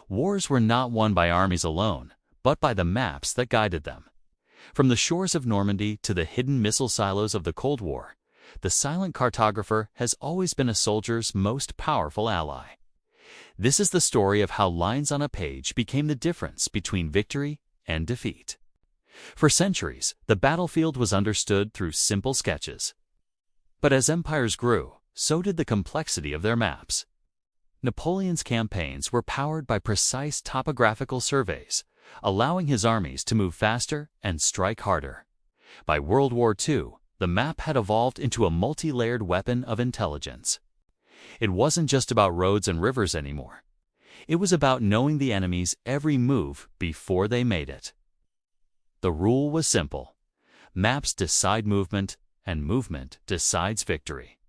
Wars were not won by armies alone, but by the maps that guided them. From the shores of Normandy to the hidden missile silos of the Cold War, the silent cartographer has always been a soldier's most powerful ally. This is the story of how lines on a page became the difference between victory and defeat. For centuries, the battlefield was understood through simple sketches. But as empires grew, so did the complexity of their maps. Napoleon's campaigns were powered by precise topographical surveys, allowing his armies to move faster and strike harder. By World War II, the map had evolved into a multi-layered weapon of intelligence. It wasn't just about roads and rivers anymore. It was about knowing the enemy's every move before they made it. The rule was simple. Maps decide movement, and movement decides victory.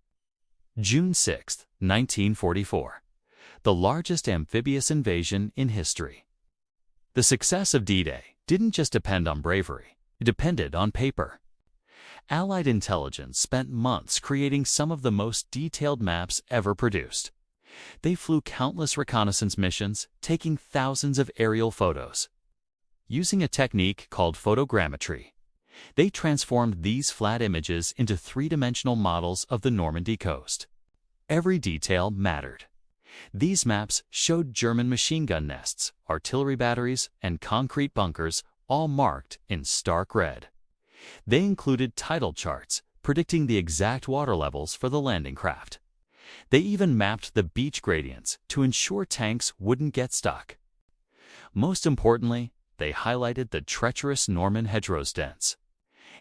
June 6, 1944. The largest amphibious invasion in history. The success of D-Day didn't just depend on bravery, it depended on paper. Allied intelligence spent months creating some of the most detailed maps ever produced. They flew countless reconnaissance missions, taking thousands of aerial photos. Using a technique called photogrammetry, they transformed these flat images into three-dimensional models of the Normandy coast. Every detail mattered. These maps showed German machine gun nests, artillery batteries, and concrete bunkers, all marked in stark red. They included tidal charts predicting the exact water levels for the landing craft. They even mapped the beach gradients to ensure tanks wouldn't get stuck. Most importantly, they highlighted the treacherous Norman hedgerows dens,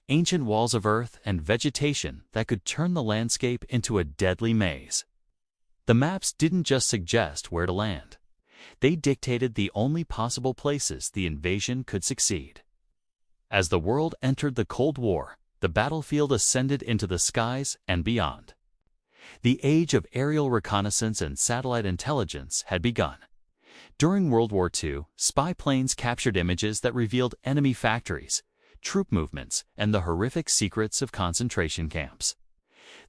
ancient walls of earth and vegetation that could turn the landscape into a deadly maze. The maps didn't just suggest where to land. They dictated the only possible places the invasion could succeed. As the world entered the Cold War, the battlefield ascended into the skies and beyond. The age of aerial reconnaissance and satellite intelligence had begun. During World War II, spy planes captured images that revealed enemy factories, troop movements, and the horrific secrets of concentration camps.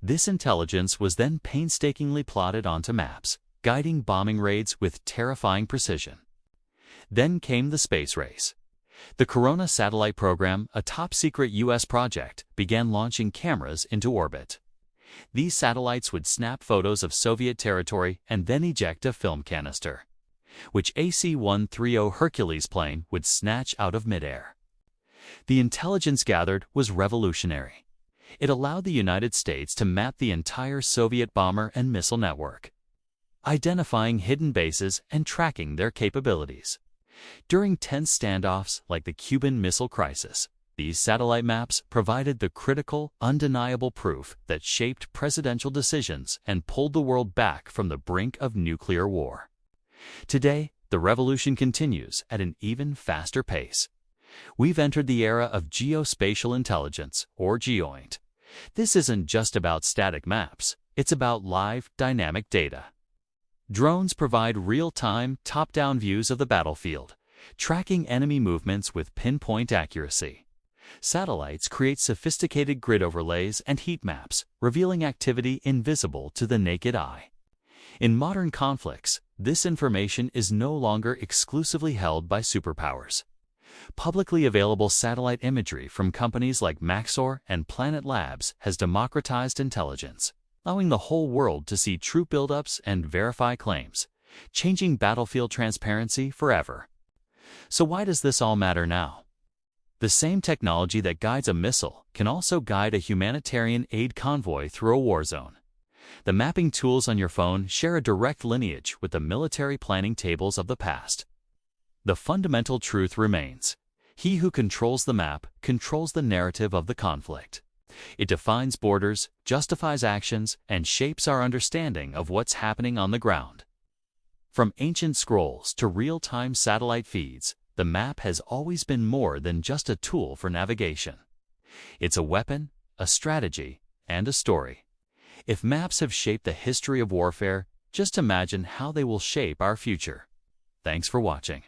This intelligence was then painstakingly plotted onto maps, guiding bombing raids with terrifying precision. Then came the space race. The Corona satellite program, a top-secret U.S. project, began launching cameras into orbit. These satellites would snap photos of Soviet territory and then eject a film canister, which AC-130 Hercules plane would snatch out of midair. The intelligence gathered was revolutionary. It allowed the United States to map the entire Soviet bomber and missile network, identifying hidden bases and tracking their capabilities. During tense standoffs like the Cuban Missile Crisis, these satellite maps provided the critical, undeniable proof that shaped presidential decisions and pulled the world back from the brink of nuclear war. Today, the revolution continues at an even faster pace. We've entered the era of geospatial intelligence, or GEOINT. This isn't just about static maps, it's about live, dynamic data. Drones provide real-time, top-down views of the battlefield, tracking enemy movements with pinpoint accuracy. Satellites create sophisticated grid overlays and heat maps, revealing activity invisible to the naked eye. In modern conflicts, this information is no longer exclusively held by superpowers. Publicly available satellite imagery from companies like Maxar and Planet Labs has democratized intelligence, allowing the whole world to see troop buildups and verify claims, changing battlefield transparency forever. So why does this all matter now? The same technology that guides a missile can also guide a humanitarian aid convoy through a war zone. The mapping tools on your phone share a direct lineage with the military planning tables of the past. The fundamental truth remains: he who controls the map controls the narrative of the conflict. It defines borders, justifies actions, and shapes our understanding of what's happening on the ground. From ancient scrolls to real-time satellite feeds, the map has always been more than just a tool for navigation. It's a weapon, a strategy, and a story. If maps have shaped the history of warfare, just imagine how they will shape our future. Thanks for watching.